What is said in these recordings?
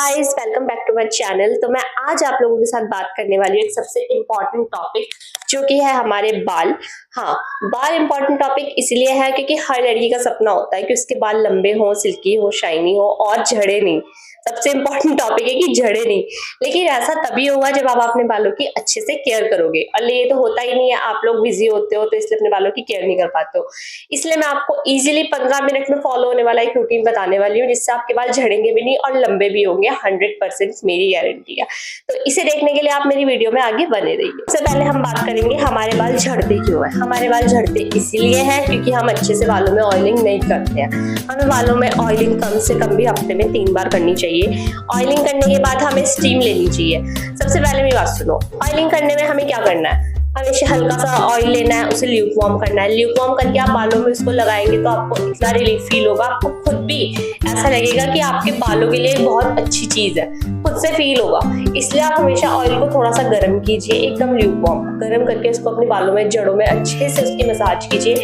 Guys, welcome back to my channel. तो मैं आज आप लोगों के साथ बात करने वाली हूँ एक सबसे इम्पोर्टेंट टॉपिक जो कि है हमारे बाल। हाँ, बाल इम्पोर्टेंट टॉपिक इसलिए है क्योंकि हर लड़की का सपना होता है कि उसके बाल लंबे हो, सिल्की हो, शाइनी हो और झड़े नहीं। सबसे इम्पोर्टेंट टॉपिक है कि झड़े नहीं। लेकिन ऐसा तभी होगा जब आप अपने बालों की अच्छे से केयर करोगे, और ये तो होता ही नहीं है। आप लोग बिजी होते हो तो इसलिए अपने बालों की केयर नहीं कर पाते हो। इसलिए मैं आपको इजीली 15 मिनट में फॉलो होने वाला एक रूटीन बताने वाली हूँ जिससे आपके बाल झड़ेंगे भी नहीं और लंबे भी होंगे। 100% मेरी गारंटी है। तो इसे देखने के लिए आप मेरी वीडियो में आगे बने रहिए। सबसे पहले हम बात करेंगे हमारे बाल झड़ते क्यों है। हमारे बाल झड़ते इसीलिए है क्योंकि हम अच्छे से बालों में ऑयलिंग नहीं करते हैं। हमें बालों में ऑयलिंग कम से कम भी हफ्ते में 3 बार करनी चाहिए। ऑयलिंग करने के बाद हमें स्टीम लेनी चाहिए। सबसे पहले मेरी बात सुनो, ऑयलिंग करने में हमें क्या करना है। हमेशा हल्का सा ऑयल लेना है, उसे ल्यूक वार्म करना है। ल्यूक वार्म करके आप बालों में उसको लगाएंगे तो आपको इतना रिलीफ फील होगा, आपको खुद भी ऐसा लगेगा कि आपके बालों के लिए बहुत अच्छी चीज है, खुद से फील होगा। इसलिए आप हमेशा ऑयल को थोड़ा सा गर्म कीजिए, एकदम ल्यूक वार्म गर्म करके उसको अपने बालों में, जड़ों में अच्छे से उसकी मसाज कीजिए।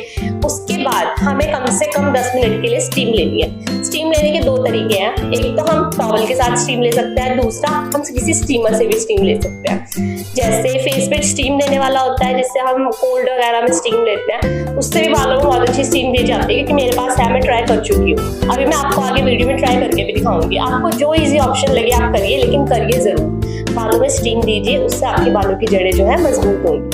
उसके बाद हमें कम से कम 10 मिनट के लिए स्टीम लेनी है। स्टीम लेने के 2 तरीके हैं। एक तो हम टॉवल के साथ स्टीम ले सकते हैं, दूसरा हम किसी स्टीमर से भी स्टीम ले सकते हैं। जैसे फेस पे स्टीम देने वाला होता है जिससे हम कोल्ड वगैरह में स्टीम लेते हैं, उससे भी बालों में बहुत अच्छी स्टीम दी जाती है। क्योंकि मेरे पास है, मैं ट्राई कर चुकी हूँ। अभी मैं आपको आगे वीडियो में ट्राई करके भी दिखाऊंगी। आपको जो इजी ऑप्शन लगे आप करिए, लेकिन करिए जरूर। बालों में स्टीम दीजिए, उससे आपके बालों की जड़ें जो है मजबूत होंगी।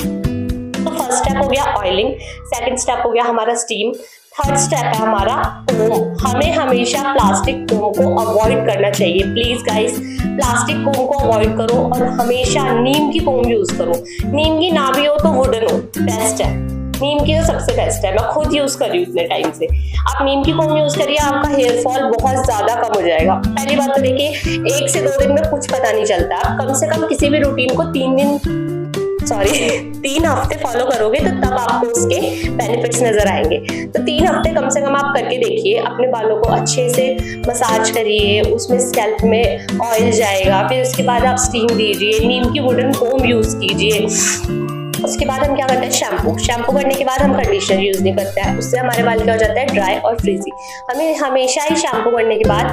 तो फर्स्ट स्टेप हो गया ऑयलिंग, सेकंड स्टेप हो गया हमारा स्टीम, थर्ड स्टेप है हमारा कोम। हमें हमेशा प्लास्टिक कोम को अवॉइड करना चाहिए। प्लीज गाइस, प्लास्टिक कोम को अवॉइड करो और हमेशा नीम की कोम यूज करो। नीम की ना भी हो तो वुडन हो, बेस्ट है। नीम की तो सबसे बेस्ट है, मैं खुद यूज कर रही हूँ इतने टाइम से। आप नीम की कोम यूज करिए, आपका हेयर फॉल बहुत ज्यादा कम हो जाएगा। पहली बात तो देखिए, 1 से 2 दिन में कुछ पता नहीं चलता। आप कम से कम किसी भी रूटीन को 3 हफ्ते फॉलो करोगे तो तब आपको उसके बेनिफिट्स नजर आएंगे। तो 3 हफ्ते कम से कम आप करके देखिए। अपने बालों को अच्छे से मसाज करिए, उसमें स्कैल्प में ऑयल जाएगा। फिर उसके बाद आप स्टीम दीजिए, नीम की वुडन कोम यूज कीजिए। उसके बाद हम क्या करते हैं, शैम्पू करने के बाद हम कंडीशनर यूज नहीं करते हैं। उससे हमारे बाल क्या हो जाता है, ड्राई और फ्रीजी। हमें हमेशा ही शैम्पू करने के बाद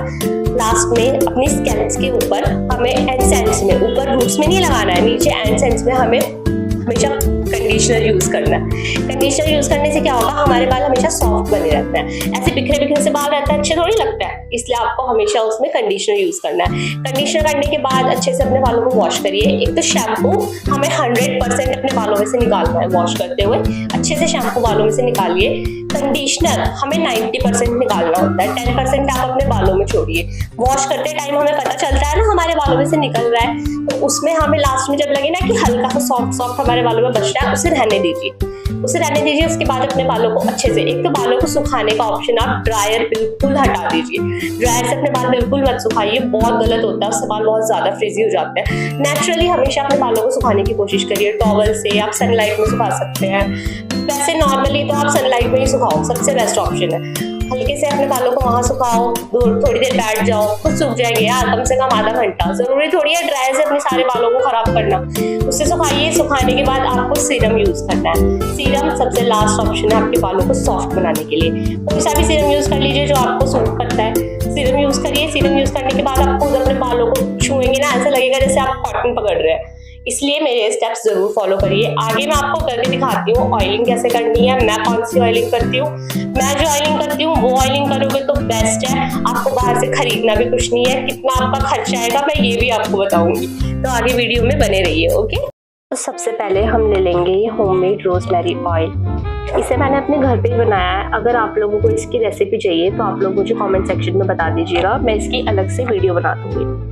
लास्ट में अपनी स्कैल्प के ऊपर हमें एंड सेंस में, ऊपर रूट्स में नहीं लगाना है, नीचे एंड सेंस में हमें हमेशा कंडीशनर यूज करना है। कंडीशनर यूज करने से क्या होगा, हमारे बाल हमेशा सॉफ्ट बने रहते हैं। ऐसे बिखरे बिखरे से बाल रहता है, अच्छे थोड़ी लगता है। इसलिए आपको हमेशा उसमें कंडीशनर यूज करना है। कंडीशनर करने के बाद अच्छे से अपने बालों को वॉश करिए। एक तो शैम्पू हमें 100% अपने बालों में से निकालना है। वॉश करते हुए अच्छे से शैम्पू बालों में से निकालिए। कंडीशनर हमें 90% निकालना होता है, 10% आप अपने बालों में छोड़िए। वॉश करते टाइम हमें पता चलता है ना हमारे बालों में से निकल रहा है, तो उसमें हमें लास्ट में जब लगे ना कि हल्का सा सॉफ्ट हमारे बालों में बच रहा है, उसे रहने दीजिए। उसके बाद अपने बालों को अच्छे से, एक तो बालों को सुखाने का ऑप्शन आप ड्रायर बिल्कुल हटा दीजिए। ड्रायर से अपने बाल बिल्कुल मत सुखाइए, बहुत गलत होता है, उससे बाल बहुत ज्यादा फ्रीजी हो जाते हैं। नेचुरली हमेशा अपने बालों को सुखाने की कोशिश करिए। टॉवल से आप सनलाइट में सुखा सकते हैं। वैसे नॉर्मली तो आप सनलाइट में ही सुखाओ, सबसे बेस्ट ऑप्शन है। हल्के से अपने बालों को वहां सुखाओ, थोड़ी देर बैठ जाओ, खुद सूख जाएंगे यार, कम से कम आधा घंटा। जरूरी थोड़ी है ड्रायर से अपने सारे बालों को खराब करना। उससे सुखाइए। सुखाने के बाद आपको सीरम यूज करना है। सीरम सबसे लास्ट ऑप्शन है आपके बालों को सॉफ्ट बनाने के लिए। कोई सा भी सीरम यूज कर लीजिए जो आपको सूट करता है, सीरम यूज करिए। सीरम यूज करने के बाद आप खुद अपने बालों को छुएंगे ना, ऐसा लगेगा जैसे आप कॉटन पकड़ रहे हैं। इसलिए मेरे स्टेप्स जरूर फॉलो करिए। आगे मैं आपको करके दिखाती हूँ ऑयलिंग कैसे करनी है, मैं कौन सी ऑयलिंग करती हूँ। मैं जो ऑयलिंग करती हूँ वो ऑयलिंग करोगे तो बेस्ट है। आपको बाहर से खरीदना भी कुछ नहीं है। कितना आपका खर्चा आएगा मैं ये भी आपको बताऊंगी, तो आगे वीडियो में बने रहिए। ओके, तो सबसे पहले हम ले लेंगे ये होममेड रोजमेरी ऑयल। इसे मैंने अपने घर पे ही बनाया है। अगर आप लोगों को इसकी रेसिपी चाहिए तो आप लोग मुझे कमेंट सेक्शन में बता दीजिएगा, मैं इसकी अलग से वीडियो बना दूंगी।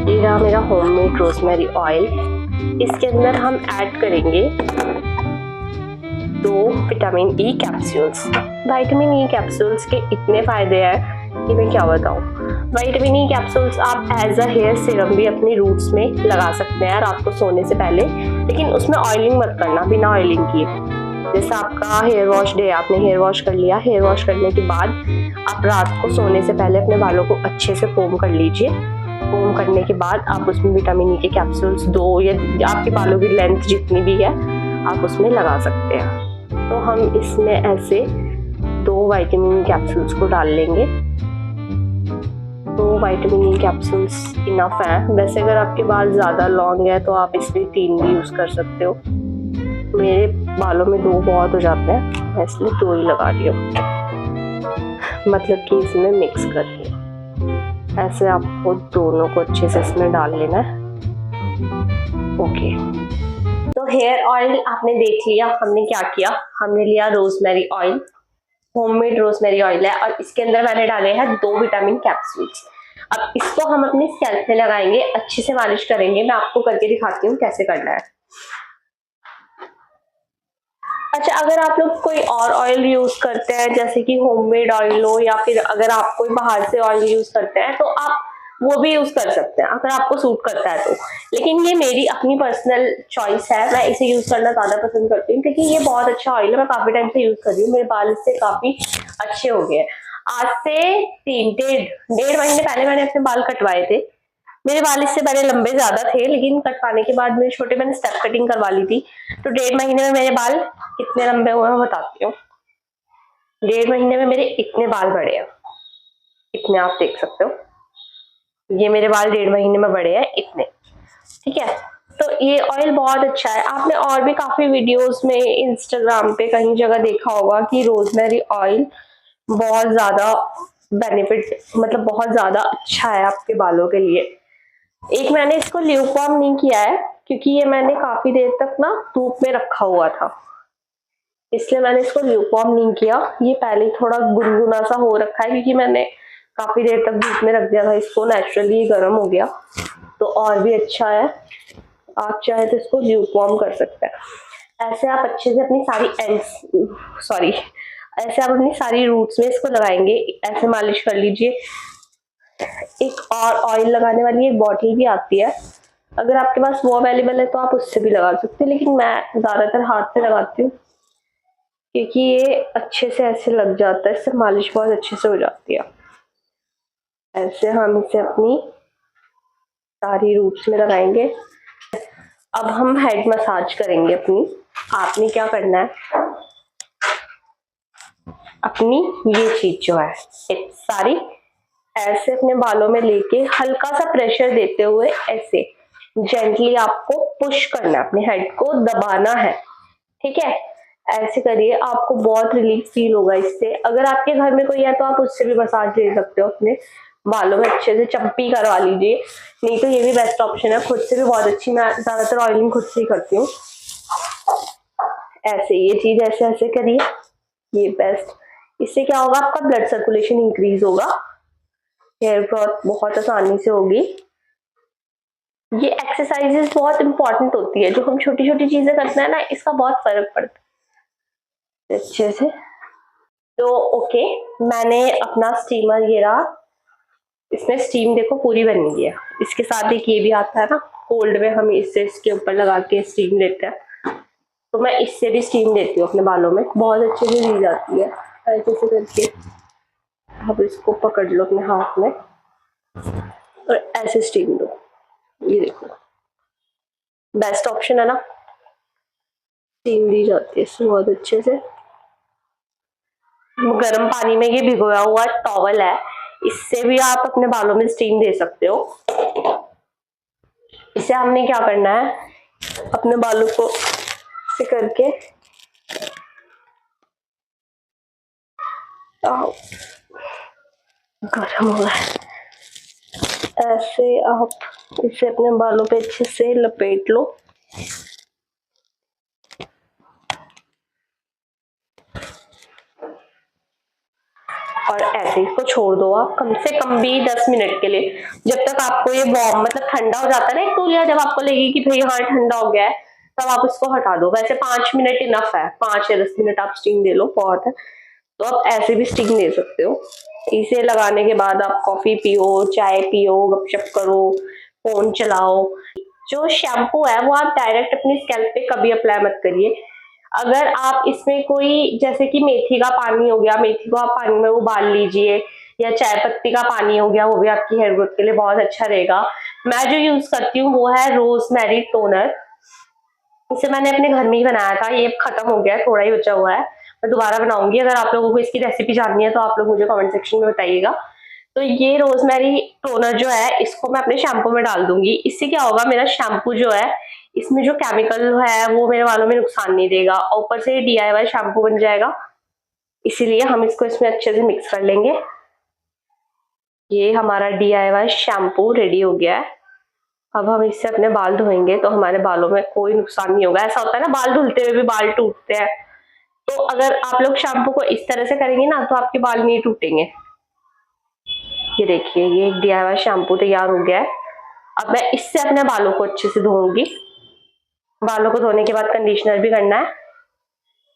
ये रहा मेरा होममेड रोजमेरी ऑयल। इसके अंदर हम ऐड करेंगे 2 vitamin E capsules. Vitamin E capsules के इतने फायदे हैं कि मैं क्या बताऊं। विटामिन ई कैप्सूल्स आप एज अ हेयर सीरम भी अपनी रूट्स में लगा सकते हैं रात को सोने से पहले, लेकिन उसमें ऑयलिंग मत करना, बिना ऑयलिंग किए। जैसे आपका हेयर वॉश डे, आपने हेयर वॉश कर लिया, हेयर वॉश करने के बाद आप रात को सोने से पहले अपने बालों को अच्छे से कोम कर लीजिए। कोम करने के बाद आप उसमें विटामिन ई के कैप्सूल्स 2 या आपके बालों की लेंथ जितनी भी है आप उसमें लगा सकते हैं। तो हम इसमें ऐसे 2 विटामिन ई कैप्सूल्स को डाल लेंगे। 2 विटामिन ई कैप्सूल्स इनफ है। वैसे अगर आपके बाल ज़्यादा लॉन्ग है तो आप इसलिए 3 भी यूज़ कर सकते हो। मेरे बालों में 2 बहुत हो जाते हैं, मैं इसलिए 2 ही लगा रही हूँ, मतलब कि इसमें मिक्स कर रही हूँ। ऐसे आपको दोनों को अच्छे से इसमें डाल लेना है। ओके, तो हेयर ऑयल आपने देख लिया। हमने क्या किया, हमने लिया rosemary oil, homemade rosemary oil है, और इसके अंदर मैंने डाले हैं 2 विटामिन कैप्सूल्स। अब इसको हम अपने स्कैल्प पे लगाएंगे, अच्छे से मालिश करेंगे। मैं आपको करके दिखाती हूँ कैसे करना है। अच्छा, अगर आप लोग कोई और ऑयल यूज करते हैं, जैसे कि होममेड ऑयल हो, या फिर अगर आप कोई बाहर से ऑयल यूज करते हैं, तो आप वो भी यूज कर सकते हैं अगर आपको सूट करता है तो। लेकिन ये मेरी अपनी पर्सनल चॉइस है, मैं इसे यूज करना ज्यादा पसंद करती हूँ क्योंकि ये बहुत अच्छा ऑयल है। मैं काफी टाइम से यूज कर रही हूँ, मेरे बाल इससे काफी अच्छे हो गए हैं। आज से डेढ़ महीने पहले मैंने अपने बाल कटवाए थे। मेरे बाल इससे पहले लंबे ज्यादा थे, लेकिन कटवाने के बाद मेरे छोटे, मैंने स्टेप कटिंग करवा ली थी। तो 1.5 महीने में मेरे बाल कितने लंबे हुए हैं बताती हूँ। 1.5 महीने में मेरे इतने बाल बढ़े हैं, इतने आप देख सकते हो। ये मेरे बाल 1.5 महीने में बढ़े हैं इतने, ठीक है। तो ये ऑयल बहुत अच्छा है। आपने और भी काफी वीडियोस में, इंस्टाग्राम पे कहीं जगह देखा होगा कि रोजमेरी ऑयल बहुत ज्यादा बेनिफिट, मतलब बहुत ज्यादा अच्छा है आपके बालों के लिए। एक मैंने इसको ल्यूकवार्म नहीं किया है क्योंकि ये मैंने काफी देर तक ना धूप में रखा हुआ था, इसलिए मैंने इसको ल्यूकवार्म नहीं किया। ये पहले ही थोड़ा गुनगुना सा हो रखा है क्योंकि मैंने काफी देर तक धूप में रख दिया था इसको, नेचुरली गर्म हो गया तो और भी अच्छा है। आप चाहे तो इसको ल्यूकवार्म कर सकते हैं। ऐसे आप अच्छे से अपनी सारी ऐसे आप अपनी सारी रूट्स में इसको लगाएंगे, ऐसे मालिश कर लीजिए। एक और ऑयल लगाने वाली एक बॉटल भी आती है, अगर आपके पास वो अवेलेबल है तो आप उससे भी लगा सकते हैं, लेकिन मैं ज्यादातर हाथ से लगाती हूँ क्योंकि ये अच्छे से ऐसे लग जाता है, इससे मालिश बहुत अच्छे से हो जाती है। ऐसे हम इसे अपनी सारी रूट्स में लगाएंगे। अब हम हेड मसाज करेंगे अपनी। आपने क्या करना है, अपनी ये चीज जो है सारी ऐसे अपने बालों में लेके हल्का सा प्रेशर देते हुए ऐसे जेंटली आपको पुश करना है, अपने हेड को दबाना है, ठीक है। ऐसे करिए, आपको बहुत रिलीफ फील होगा इससे। अगर आपके घर में कोई है तो आप उससे भी मसाज ले सकते हो, अपने बालों में अच्छे से चंपी करवा लीजिए। नहीं तो ये भी बेस्ट ऑप्शन है, खुद से भी बहुत अच्छी। मैं ज्यादातर ऑयलिंग खुद से ही करती हूँ। ऐसे ये चीज ऐसे ऐसे करिए, ये बेस्ट। इससे क्या होगा, आपका ब्लड सर्कुलेशन इंक्रीज होगा, हेयर ग्रोथ बहुत आसानी से होगी। ये एक्सरसाइजेस बहुत इंपॉर्टेंट होती है, जो हम छोटी छोटी चीजें करते हैं ना, इसका बहुत फर्क पड़ता है अच्छे से। तो ओके, मैंने अपना स्टीमर, ये रहा, इसमें स्टीम देखो पूरी बन गई है। इसके साथ एक ये भी आता है ना कोल्ड में, हम इससे इसके ऊपर लगा के स्टीम लेते हैं, तो मैं इससे भी स्टीम देती हूँ अपने बालों में, बहुत अच्छे से दी जाती है। ऐसे से करके आप इसको पकड़ लो अपने हाथ में और ऐसे स्टीम दो। ये देखो, बेस्ट ऑप्शन है ना, स्टीम दी जाती है इससे बहुत अच्छे से। गर्म पानी में ये भिगोया हुआ टॉवल है, इससे भी आप अपने बालों में स्टीम दे सकते हो। इसे हमने क्या करना है, अपने बालों को से करके गर्म हो रहा है, ऐसे आप इसे अपने बालों पे अच्छे से लपेट लो। और ऐसे इसको छोड़ दो आप कम से कम भी 10 मिनट के लिए, जब तक आपको ये वार्म, मतलब ठंडा हो जाता है ना एक तो, या जब आपको लगे कि भाई हाँ ठंडा हो गया है, तब आप इसको हटा दो। वैसे 5 मिनट इनफ है, 5 या 10 मिनट आप स्टीम दे लो, बहुत है। तो आप ऐसे भी स्टीम दे सकते हो। इसे लगाने के बाद आप कॉफी पियो, चाय पियो, गपशप करो, फोन चलाओ। जो शैम्पू है वो आप डायरेक्ट अपनी स्कैल्प पे कभी अप्लाई मत करिए। अगर आप इसमें कोई, जैसे कि मेथी का पानी हो गया, मेथी को आप पानी में उबाल लीजिए, या चाय पत्ती का पानी हो गया, वो भी आपकी हेयर ग्रोथ के लिए बहुत अच्छा रहेगा। मैं जो यूज करती हूँ वो है रोजमेरी टोनर। इसे मैंने अपने घर में ही बनाया था, ये खत्म हो गया है, थोड़ा ही बचा हुआ है, मैं दोबारा बनाऊंगी। अगर आप लोगों को इसकी रेसिपी जाननी है तो आप लोग मुझे कमेंट सेक्शन में बताइएगा। तो ये रोजमेरी टोनर जो है इसको मैं अपने शैम्पू में डाल दूंगी। इससे क्या होगा, मेरा शैम्पू जो है इसमें जो केमिकल है वो मेरे बालों में नुकसान नहीं देगा, और ऊपर से DIY शैम्पू बन जाएगा। इसीलिए हम इसको इसमें अच्छे से मिक्स कर लेंगे। ये हमारा DIY शैम्पू रेडी हो गया है। अब हम इससे अपने बाल धोएंगे तो हमारे बालों में कोई नुकसान नहीं होगा। ऐसा होता है ना, बाल धुलते हुए भी बाल टूटते हैं, तो अगर आप लोग शैम्पू को इस तरह से करेंगे ना तो आपके बाल नहीं टूटेंगे। ये देखिए, ये एक DIY शैम्पू तैयार हो गया है। अब मैं इससे अपने बालों को अच्छे से धोऊंगी। बालों को धोने के बाद कंडीशनर भी करना है।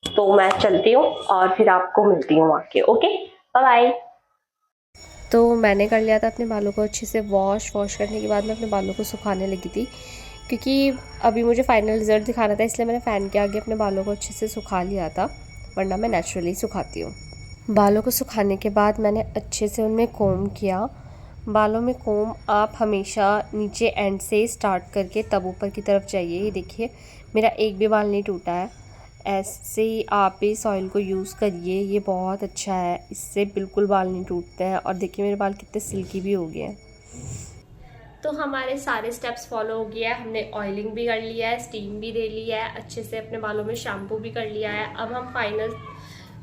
तो मैं चलती हूँ और फिर आपको मिलती हूँ आके। Okay, bye bye. तो मैंने कर लिया था अपने बालों को अच्छे से वॉश करने के बाद मैं अपने बालों को सुखाने लगी थी, क्योंकि अभी मुझे फाइनल रिज़ल्ट दिखाना था, इसलिए मैंने फ़ैन के आगे अपने बालों को अच्छे से सुखा लिया था, वरना मैं नेचुरली सुखाती हूँ। बालों को सुखाने के बाद मैंने अच्छे से उनमें कोम किया। बालों में कोम आप हमेशा नीचे एंड से स्टार्ट करके तब ऊपर की तरफ जाइए। ये देखिए, मेरा एक भी बाल नहीं टूटा है। ऐसे ही आप इस ऑयल को यूज़ करिए, ये बहुत अच्छा है, इससे बिल्कुल बाल नहीं टूटते हैं। और देखिए मेरे बाल कितने सिल्की भी हो गए हैं। तो हमारे सारे स्टेप्स फॉलो हो गया है। हमने ऑयलिंग भी कर लिया है, स्टीम भी दे लिया है, अच्छे से अपने बालों में शैम्पू भी कर लिया है। अब हम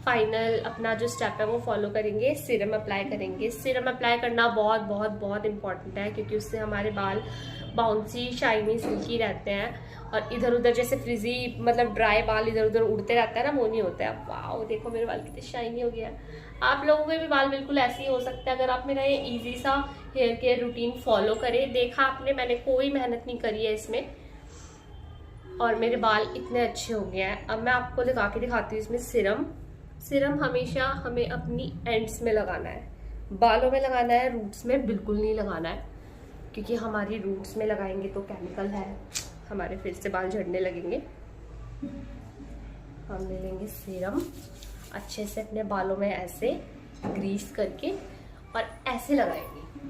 फाइनल अपना जो स्टेप है वो फॉलो करेंगे, सीरम अप्लाई करेंगे। सीरम अप्लाई करना बहुत बहुत बहुत इंपॉर्टेंट है, क्योंकि उससे हमारे बाल बाउंसी, शाइनी, सिल्की रहते हैं। और इधर उधर जैसे फ्रिजी, मतलब ड्राई बाल इधर उधर उड़ते रहता है ना, वो नहीं होता है। वाओ, देखो मेरे बाल कितने शाइनी हो गया है। आप लोगों के भी बाल बिल्कुल ऐसे ही हो सकते हैं अगर आप मेरा ये इजी सा हेयर केयर रूटीन फॉलो करें। देखा आपने, मैंने कोई मेहनत नहीं करी है इसमें, और मेरे बाल इतने अच्छे हो गए हैं। अब मैं आपको लगा के दिखाती हूँ इसमें सिरम हमेशा हमें अपनी एंड्स में लगाना है, बालों में लगाना है, रूट्स में बिल्कुल नहीं लगाना है, क्योंकि हमारी रूट्स में लगाएंगे तो केमिकल है, हमारे फिर से बाल झड़ने लगेंगे। हम ले लेंगे सीरम, अच्छे से अपने बालों में ऐसे ग्रीस करके और ऐसे लगाएंगे,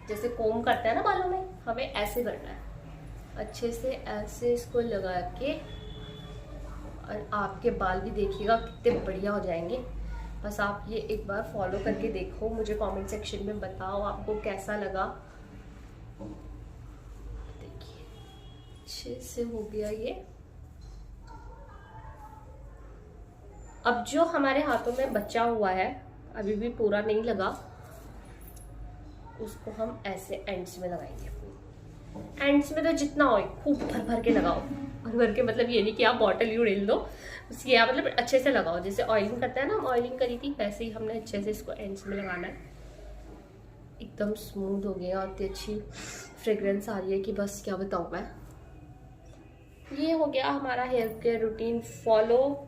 जैसे कोम करते हैं ना बालों में, हमें ऐसे करना है। अच्छे से ऐसे इसको लगा के, और आपके बाल भी देखिएगा कितने बढ़िया हो जाएंगे। बस आप ये एक बार फॉलो करके देखो, मुझे कमेंट सेक्शन में बताओ आपको कैसा लगा। देखिए अच्छे से हो गया ये। अब जो हमारे हाथों में बचा हुआ है, अभी भी पूरा नहीं लगा, उसको हम ऐसे एंड्स में लगाएंगे। एंड्स में तो जितना हो खूब भर भर के लगाओ। भर भर के मतलब ये नहीं कि आप बॉटल ही उड़ेल दो, उसकी आप मतलब अच्छे से लगाओ। जैसे ऑयलिंग करते हैं ना, हम ऑयलिंग करी थी वैसे ही हमने अच्छे से इसको एंड्स में लगाना है। एकदम स्मूथ हो गया, इतनी अच्छी फ्रेग्रेंस आ रही है कि बस क्या बताऊँ मैं। ये हो गया हमारा हेयर केयर रूटीन फॉलो।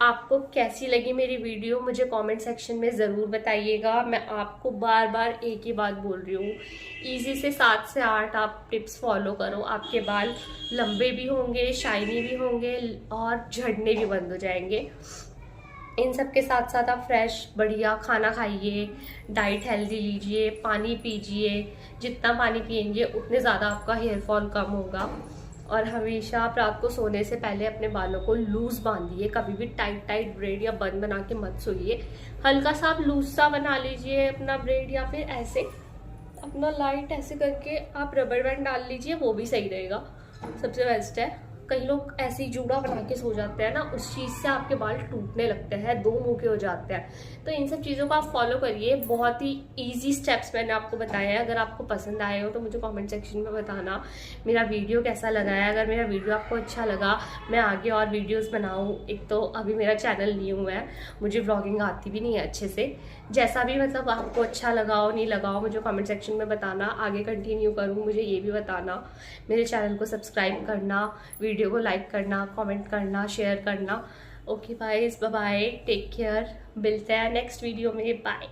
आपको कैसी लगी मेरी वीडियो मुझे कमेंट सेक्शन में ज़रूर बताइएगा। मैं आपको बार बार एक ही बात बोल रही हूँ, इजी से 7 से 8 आप टिप्स फॉलो करो, आपके बाल लंबे भी होंगे, शाइनी भी होंगे और झड़ने भी बंद हो जाएंगे। इन सब के साथ साथ आप फ्रेश बढ़िया खाना खाइए, डाइट हेल्दी लीजिए, पानी पीजिए। जितना पानी पियेंगे उतने ज़्यादा आपका हेयर फॉल कम होगा। और हमेशा आप रात को सोने से पहले अपने बालों को लूज बांधिए, कभी भी टाइट ब्रेड या बन बना के मत सोइए। हल्का सा आप लूज सा बना लीजिए अपना ब्रेड, या फिर ऐसे अपना लाइट ऐसे करके आप रबर बैंड डाल लीजिए, वो भी सही रहेगा, सबसे बेस्ट है। कई लोग ऐसे ही जूड़ा बना के सो जाते हैं ना, उस चीज़ से आपके बाल टूटने लगते हैं, 2 मुँह के हो जाते हैं। तो इन सब चीज़ों को आप फॉलो करिए, बहुत ही इजी स्टेप्स मैंने आपको बताया है। अगर आपको पसंद आए हो तो मुझे कमेंट सेक्शन में बताना मेरा वीडियो कैसा लगा है। अगर मेरा वीडियो आपको अच्छा लगा, मैं आगे और वीडियोज़ बनाऊँ। एक तो अभी मेरा चैनल न्यू है, मुझे व्लॉगिंग आती भी नहीं है अच्छे से। जैसा भी मतलब आपको अच्छा लगाओ नहीं लगाओ मुझे कमेंट सेक्शन में बताना, आगे कंटिन्यू करूँ मुझे ये भी बताना। मेरे चैनल को सब्सक्राइब करना, वीडियो को लाइक करना, कमेंट करना, शेयर करना। Okay guys, bye bye, take care, मिलते हैं नेक्स्ट वीडियो में, बाय।